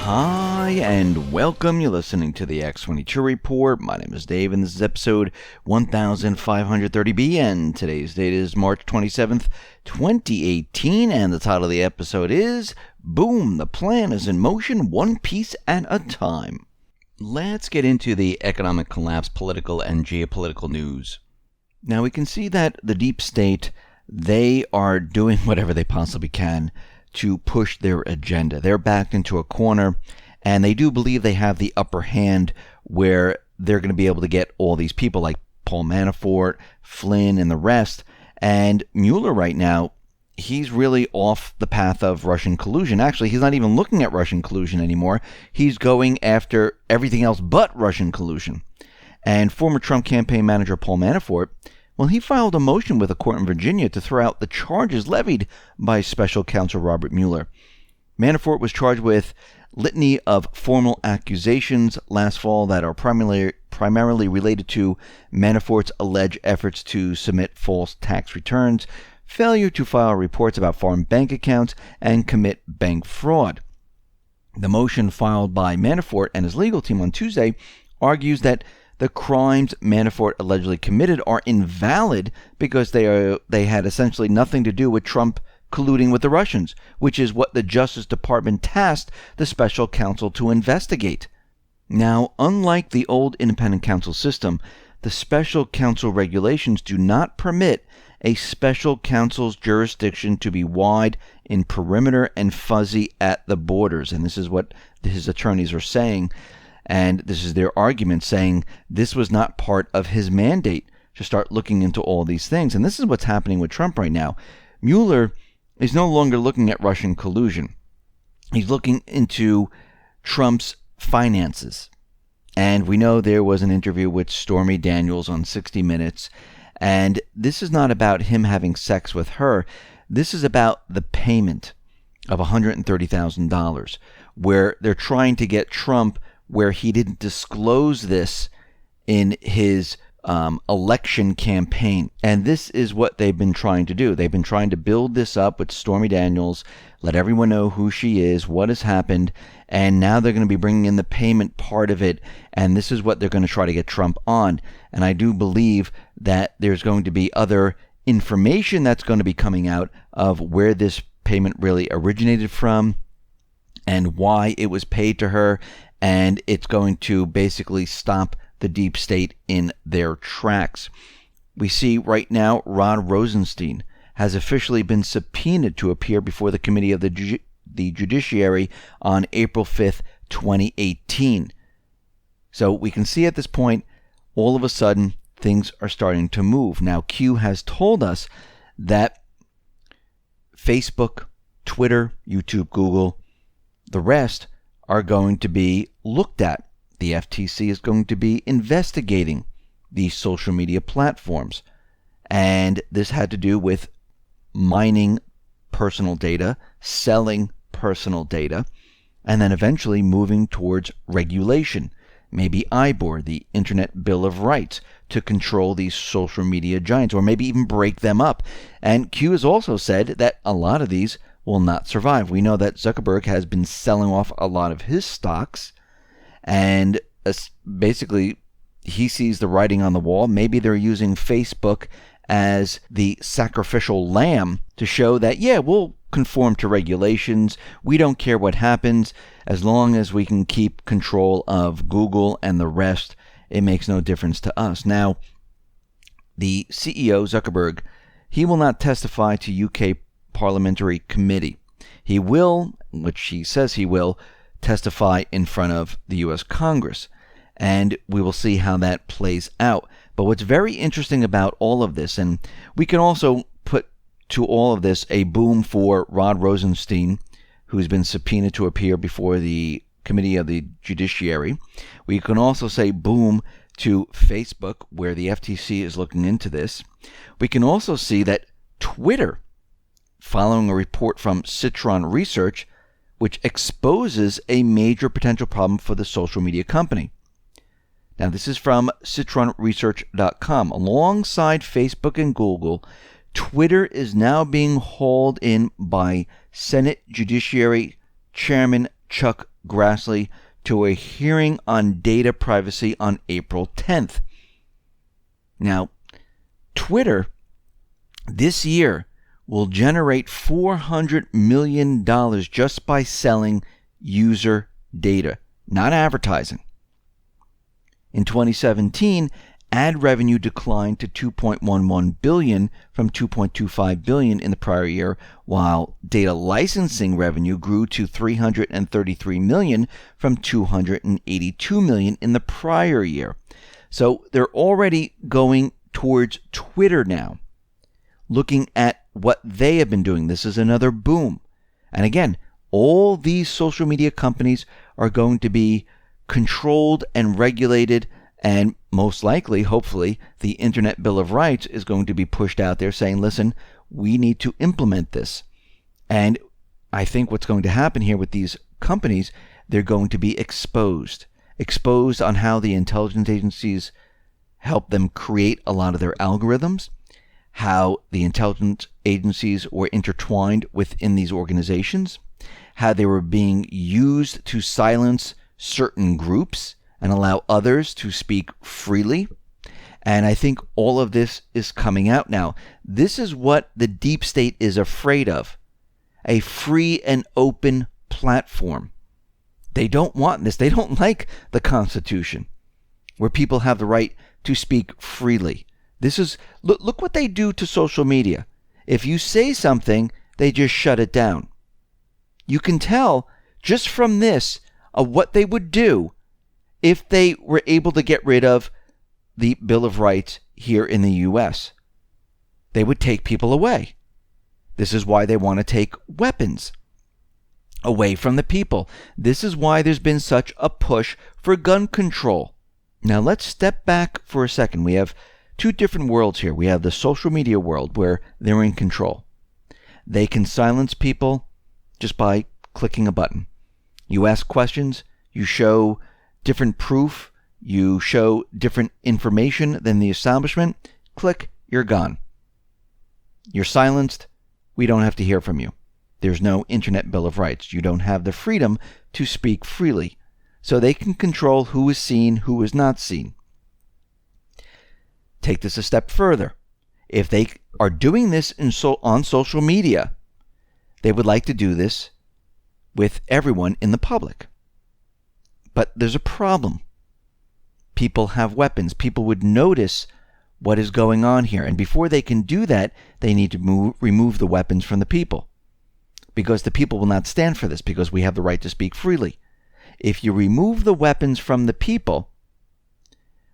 Hi, and welcome. You're listening to the X22 Report. My name is Dave, and this is episode 1530B, and today's date is March 27th, 2018, and the title of the episode is, Boom, the plan is in motion, one piece at a time. Let's get into the economic collapse, political and geopolitical news. Now, we can see that the deep state, they are doing whatever they possibly can to push their agenda. They're backed into a corner, and they do believe they have the upper hand where they're going to be able to get all these people like Paul Manafort, Flynn, and the rest. And Mueller right now, he's really off the path of Russian collusion. Actually, he's not even looking at Russian collusion anymore. He's going after everything else but Russian collusion. And former Trump campaign manager Paul Manafort, well, he filed a motion with a court in Virginia to throw out the charges levied by special counsel Robert Mueller. Manafort was charged with litany of formal accusations last fall that are primarily related to Manafort's alleged efforts to submit false tax returns, failure to file reports about foreign bank accounts, and commit bank fraud. The motion filed by Manafort and his legal team on Tuesday argues that the crimes Manafort allegedly committed are invalid because they had essentially nothing to do with Trump colluding with the Russians, which is what the Justice Department tasked the special counsel to investigate. Now, unlike the old independent counsel system, the special counsel regulations do not permit a special counsel's jurisdiction to be wide in perimeter and fuzzy at the borders. And this is what his attorneys are saying. And this is their argument, saying this was not part of his mandate to start looking into all these things. And this is what's happening with Trump right now. Mueller is no longer looking at Russian collusion. He's looking into Trump's finances. And we know there was an interview with Stormy Daniels on 60 Minutes. And this is not about him having sex with her. This is about the payment of $130,000, where they're trying to get Trump where he didn't disclose this in his election campaign. And this is what they've been trying to do. They've been trying to build this up with Stormy Daniels, let everyone know who she is, what has happened, and now they're going to be bringing in the payment part of it, and this is what they're going to try to get Trump on. And I do believe that there's going to be other information that's going to be coming out of where this payment really originated from and why it was paid to her. And it's going to basically stop the deep state in their tracks. We see right now Rod Rosenstein has officially been subpoenaed to appear before the Committee of the Judiciary on April 5th, 2018. So we can see at this point, all of a sudden, things are starting to move. Now, Q has told us that Facebook, Twitter, YouTube, Google, the rest are going to be looked at. The FTC is going to be investigating these social media platforms. And this had to do with mining personal data, selling personal data, and then eventually moving towards regulation. Maybe IBOR, the Internet Bill of Rights, to control these social media giants, or maybe even break them up. And Q has also said that a lot of these will not survive. We know that Zuckerberg has been selling off a lot of his stocks, and basically he sees the writing on the wall. Maybe they're using Facebook as the sacrificial lamb to show that, yeah, we'll conform to regulations. We don't care what happens. As long as we can keep control of Google and the rest, it makes no difference to us. Now, the CEO, Zuckerberg, he will not testify to UK Parliamentary Committee. He will, which he says he will, testify in front of the U.S. Congress. And we will see how that plays out. But what's very interesting about all of this, and we can also put to all of this a boom for Rod Rosenstein, who's been subpoenaed to appear before the Committee of the Judiciary. We can also say boom to Facebook, where the FTC is looking into this. We can also see that Twitter, following a report from Citron Research, which exposes a major potential problem for the social media company. Now, this is from citronresearch.com. Alongside Facebook and Google, Twitter is now being hauled in by Senate Judiciary Chairman Chuck Grassley to a hearing on data privacy on April 10th. Now, Twitter this year will generate $400 million just by selling user data, not advertising. In 2017, ad revenue declined to $2.11 billion from $2.25 billion in the prior year, while data licensing revenue grew to $333 million from $282 million in the prior year. So they're already going towards Twitter now, looking at what they have been doing. This is another boom. And again, all these social media companies are going to be controlled and regulated, and most likely, hopefully, the Internet Bill of Rights is going to be pushed out there saying, listen, we need to implement this. And I think what's going to happen here with these companies, they're going to be exposed on how the intelligence agencies help them create a lot of their algorithms, how the intelligence agencies were intertwined within these organizations, how they were being used to silence certain groups and allow others to speak freely. And I think all of this is coming out now. This is what the deep state is afraid of, a free and open platform. They don't want this. They don't like the Constitution, where people have the right to speak freely. This is, look what they do to social media. If you say something, they just shut it down. You can tell just from this of what they would do if they were able to get rid of the Bill of Rights here in the U.S. They would take people away. This is why they want to take weapons away from the people. This is why there's been such a push for gun control. Now let's step back for a second. We have two different worlds here. We have the social media world where they're in control. They can silence people just by clicking a button. You ask questions, you show different proof, you show different information than the establishment, click, you're gone. You're silenced, we don't have to hear from you. There's no Internet Bill of Rights. You don't have the freedom to speak freely. So they can control who is seen, who is not seen. Take this a step further. If they are doing this on social media, they would like to do this with everyone in the public. But there's a problem. People have weapons. People would notice what is going on here. And before they can do that, they need to remove the weapons from the people. Because the people will not stand for this, because we have the right to speak freely. If you remove the weapons from the people,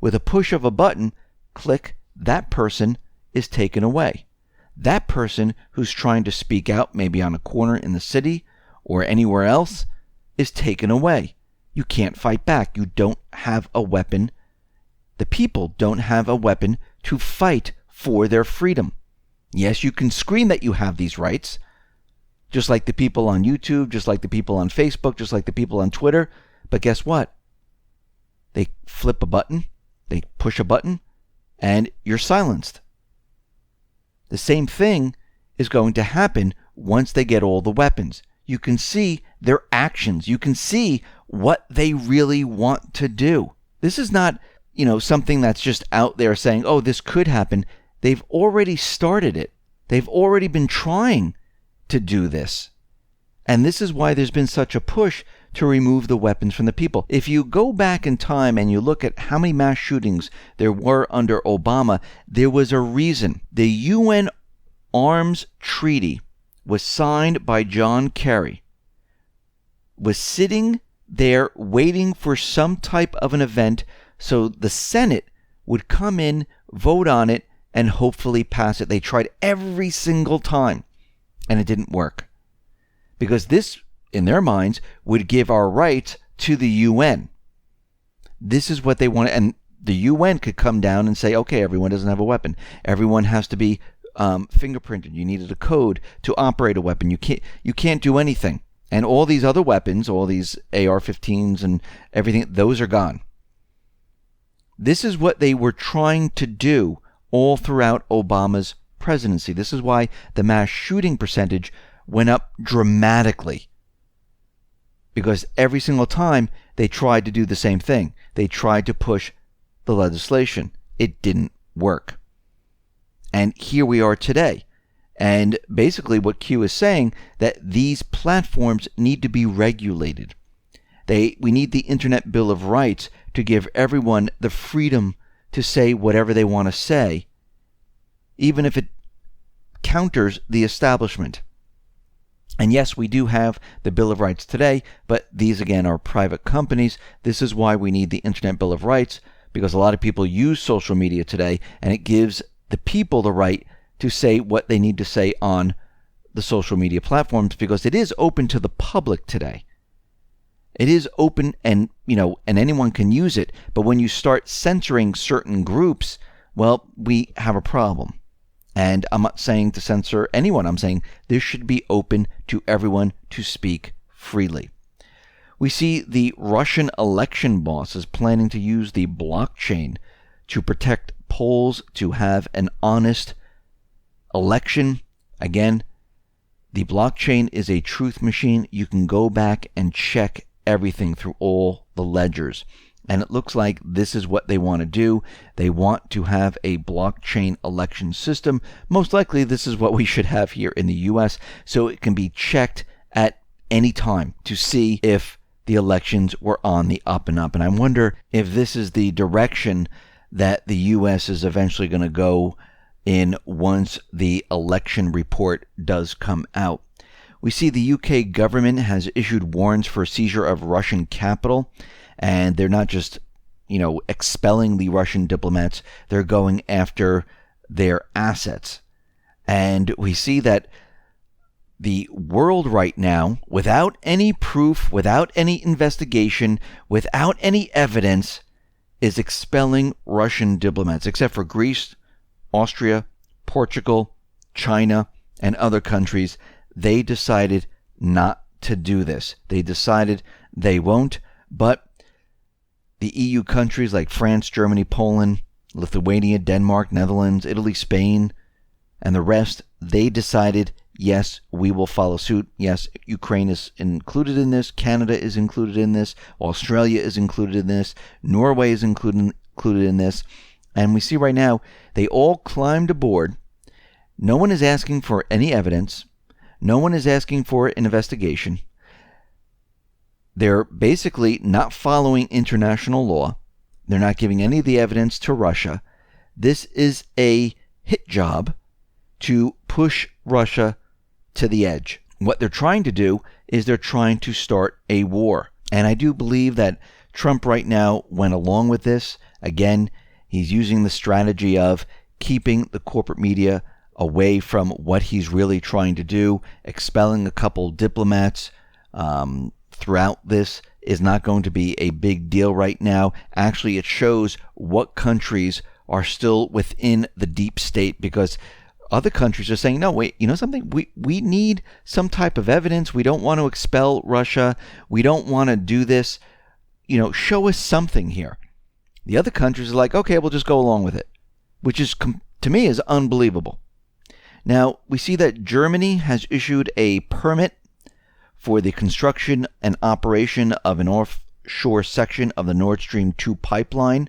with a push of a button, click, that person is taken away. That person who's trying to speak out, maybe on a corner in the city or anywhere else, is taken away. You can't fight back. You don't have a weapon. The people don't have a weapon to fight for their freedom. Yes, you can scream that you have these rights, just like the people on YouTube, just like the people on Facebook, just like the people on Twitter. But guess what? They flip a button, they push a button, and you're silenced. The same thing is going to happen once they get all the weapons. You can see their actions. You can see what they really want to do. This is not, something that's just out there saying, oh, this could happen. They've already started it. They've already been trying to do this. And this is why there's been such a push to remove the weapons from the people. If you go back in time and you look at how many mass shootings there were under Obama, there was a reason. The UN Arms Treaty was signed by John Kerry, was sitting there waiting for some type of an event so the Senate would come in, vote on it, and hopefully pass it. They tried every single time, and it didn't work. Because this, in their minds, would give our rights to the UN. This is what they want, and the UN could come down and say, okay, everyone doesn't have a weapon. Everyone has to be fingerprinted. You needed a code to operate a weapon. You can't do anything. And all these other weapons, all these AR-15s and everything, those are gone. This is what they were trying to do all throughout Obama's presidency. This is why the mass shooting percentage went up dramatically. because every single time they tried to do the same thing. They tried to push the legislation. It didn't work. And here we are today. And basically what Q is saying, that these platforms need to be regulated. We need the Internet Bill of Rights to give everyone the freedom to say whatever they want to say, even if it counters the establishment. And yes, we do have the Bill of Rights today, but these again are private companies. This is why we need the Internet Bill of Rights, because a lot of people use social media today, and it gives the people the right to say what they need to say on the social media platforms, because it is open to the public today. It is open, and anyone can use it. But when you start censoring certain groups, well, we have a problem. And I'm not saying to censor anyone. I'm saying this should be open to everyone to speak freely. We see the Russian election bosses planning to use the blockchain to protect polls, to have an honest election. Again, the blockchain is a truth machine. You can go back and check everything through all the ledgers. And it looks like this is what they want to do. They want to have a blockchain election system. Most likely this is what we should have here in the US, so it can be checked at any time to see if the elections were on the up and up. And I wonder if this is the direction that the US is eventually going to go in once the election report does come out. We see the UK government has issued warrants for seizure of Russian capital, and they're not just, expelling the Russian diplomats, they're going after their assets. And we see that the world right now, without any proof, without any investigation, without any evidence, is expelling Russian diplomats, except for Greece, Austria, Portugal, China, and other countries. They decided not to do this. They decided they won't, but the EU countries like France, Germany, Poland, Lithuania, Denmark, Netherlands, Italy, Spain, and the rest, they decided, yes, we will follow suit. Yes, Ukraine is included in this. Canada is included in this. Australia is included in this. Norway is included in this. And we see right now, they all climbed aboard. No one is asking for any evidence. No one is asking for an investigation. They're basically not following international law. They're not giving any of the evidence to Russia. This is a hit job to push Russia to the edge. What they're trying to do is they're trying to start a war. And I do believe that Trump right now went along with this. Again, he's using the strategy of keeping the corporate media away from what he's really trying to do. Expelling a couple diplomats throughout this is not going to be a big deal right now. Actually, it shows what countries are still within the deep state, because other countries are saying, no, wait, something? We need some type of evidence. We don't want to expel Russia. We don't want to do this. Show us something here. The other countries are like, okay, we'll just go along with it, which is, to me, is unbelievable. Now, we see that Germany has issued a permit for the construction and operation of an offshore section of the Nord Stream 2 pipeline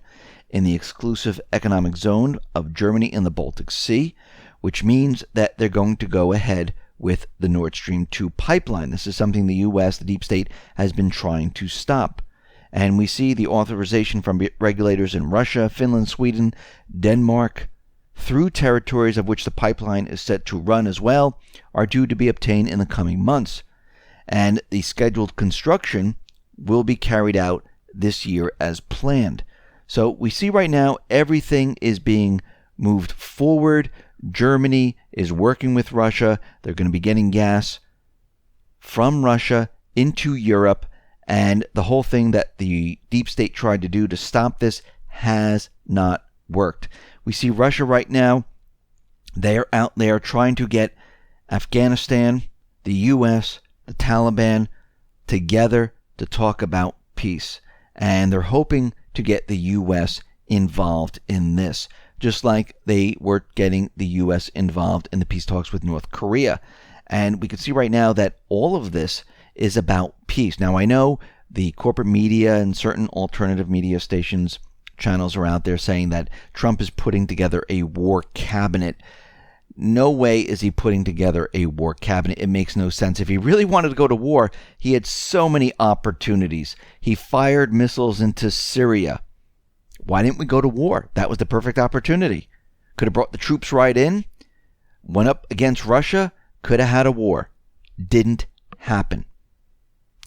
in the exclusive economic zone of Germany in the Baltic Sea, which means that they're going to go ahead with the Nord Stream 2 pipeline. This is something the U.S., the deep state, has been trying to stop. And we see the authorization from regulators in Russia, Finland, Sweden, Denmark, through territories of which the pipeline is set to run as well, are due to be obtained in the coming months. And the scheduled construction will be carried out this year as planned. So we see right now everything is being moved forward. Germany is working with Russia. They're going to be getting gas from Russia into Europe. And the whole thing that the deep state tried to do to stop this has not worked. We see Russia right now, they are out there trying to get Afghanistan, the U.S., the Taliban together to talk about peace. And they're hoping to get the U.S. involved in this, just like they were getting the U.S. involved in the peace talks with North Korea. And we can see right now that all of this is about peace. Now, I know the corporate media and certain alternative media stations, channels are out there saying that Trump is putting together a war cabinet. No way is he putting together a war cabinet. It makes no sense. If he really wanted to go to war, he had so many opportunities. He fired missiles into Syria. Why didn't we go to war? That was the perfect opportunity. Could have brought the troops right in, went up against Russia, could have had a war. Didn't happen.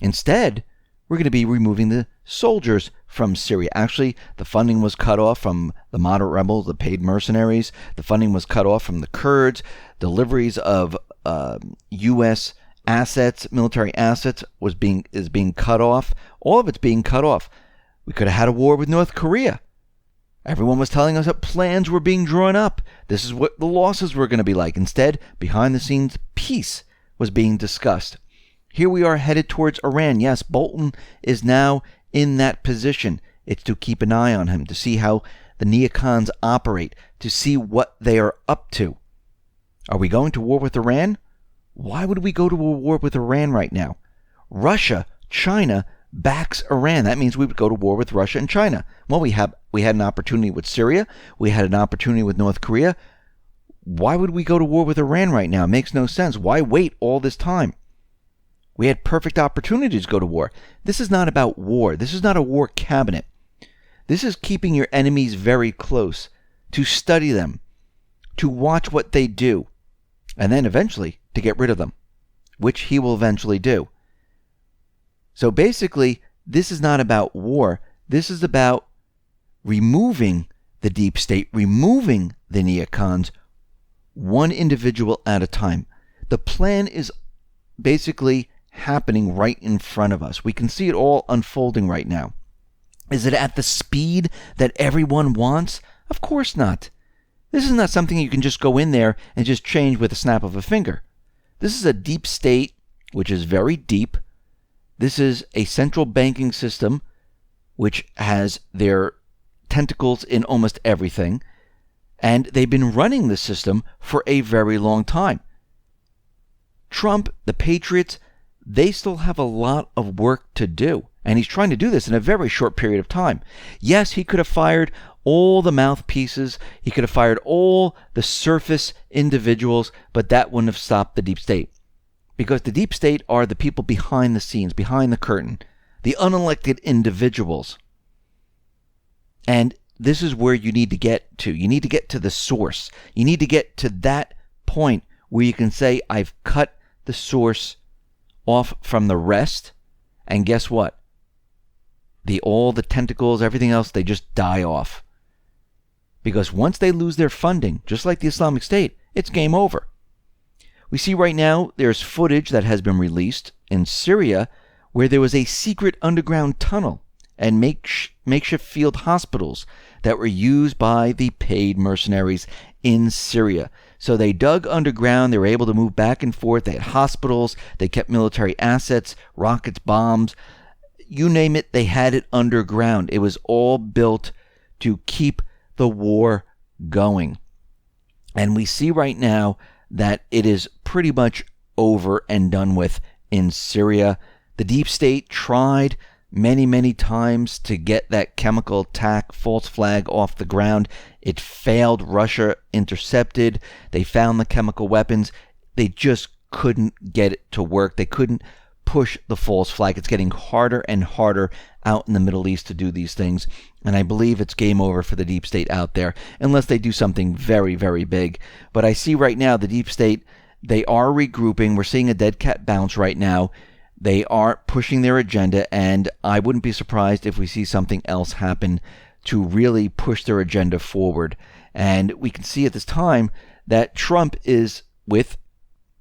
Instead, we're going to be removing the soldiers from Syria. Actually, the funding was cut off from the moderate rebels, the paid mercenaries. The funding was cut off from the Kurds. Deliveries of U.S. assets, military assets, is being cut off. All of it's being cut off. We could have had a war with North Korea. Everyone was telling us that plans were being drawn up. This is what the losses were going to be like. Instead, behind the scenes, peace was being discussed. Here we are headed towards Iran. Yes, Bolton is now in that position. It's to keep an eye on him, to see how the neocons operate, to see what they are up to. Are we going to war with Iran? Why would we go to a war with Iran right now? Russia, China backs Iran. That means we would go to war with Russia and China. Well, we had an opportunity with Syria. We had an opportunity with North Korea. Why would we go to war with Iran right now? It makes no sense. Why wait all this time? We had perfect opportunities to go to war. This is not about war. This is not a war cabinet. This is keeping your enemies very close, to study them, to watch what they do, and then eventually to get rid of them, which he will eventually do. So basically, this is not about war. This is about removing the deep state, removing the neocons, one individual at a time. The plan is basically happening right in front of us. We can see it all unfolding right now. Is it at the speed that everyone wants? Of course not. This is not something you can just go in there and just change with a snap of a finger. This is a deep state, which is very deep. This is a central banking system, which has their tentacles in almost everything. And they've been running the system for a very long time. Trump, the Patriots, they still have a lot of work to do. And he's trying to do this in a very short period of time. Yes, he could have fired all the mouthpieces. He could have fired all the surface individuals, but that wouldn't have stopped the deep state. Because the deep state are the people behind the scenes, behind the curtain, the unelected individuals. And this is where you need to get to. You need to get to the source. You need to get to that point where you can say, I've cut the source off from the rest, and guess what? All the tentacles, everything else, they just die off. Because once they lose their funding, just like the Islamic State, it's game over. We see right now there's footage that has been released in Syria where there was a secret underground tunnel and makeshift field hospitals that were used by the paid mercenaries in Syria. So they dug underground. They were able to move back and forth. They had hospitals. They kept military assets, rockets, bombs. You name it, they had it underground. It was all built to keep the war going. And we see right now that it is pretty much over and done with in Syria. The deep state tried many, many times to get that chemical attack false flag off the ground. It failed. Russia intercepted. They found the chemical weapons. They just couldn't get it to work. They couldn't push the false flag. It's getting harder and harder out in the Middle East to do these things. And I believe it's game over for the deep state out there, unless they do something very, very big. But I see right now the deep state, they are regrouping. We're seeing a dead cat bounce right now. They are pushing their agenda, and I wouldn't be surprised if we see something else happen to really push their agenda forward. And we can see at this time that Trump is, with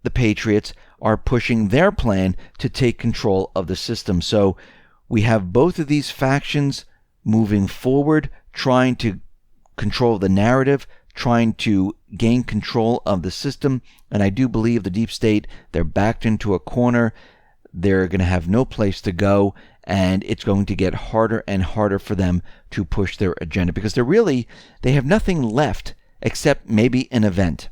the Patriots, are pushing their plan to take control of the system. So we have both of these factions moving forward, trying to control the narrative, trying to gain control of the system. And I do believe the deep state, they're backed into a corner. They're going to have no place to go, and it's going to get harder and harder for them to push their agenda, because they have nothing left except maybe an event.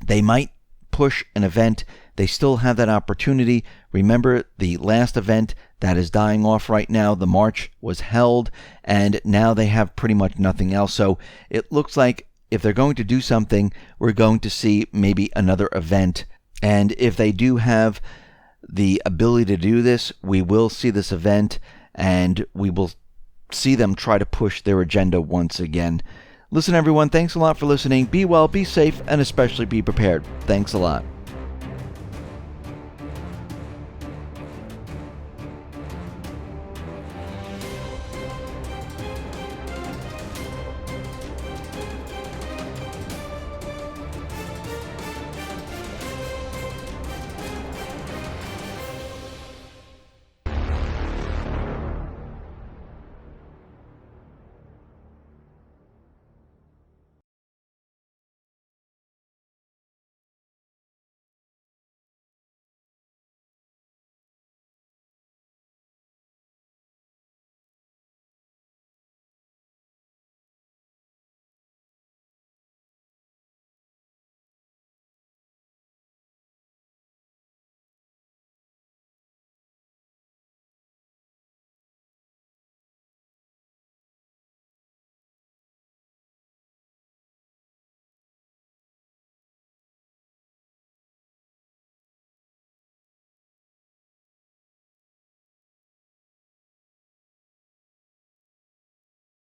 They might push an event they still have that opportunity. Remember, the last event that is dying off right now, the March, was held, and now they have pretty much nothing else. So it looks like if they're going to do something, we're going to see maybe another event. And if they do have the ability to do this, we will see this event, and we will see them try to push their agenda once again. Listen, everyone, thanks a lot for listening. Be well, be safe, and especially be prepared. Thanks a lot.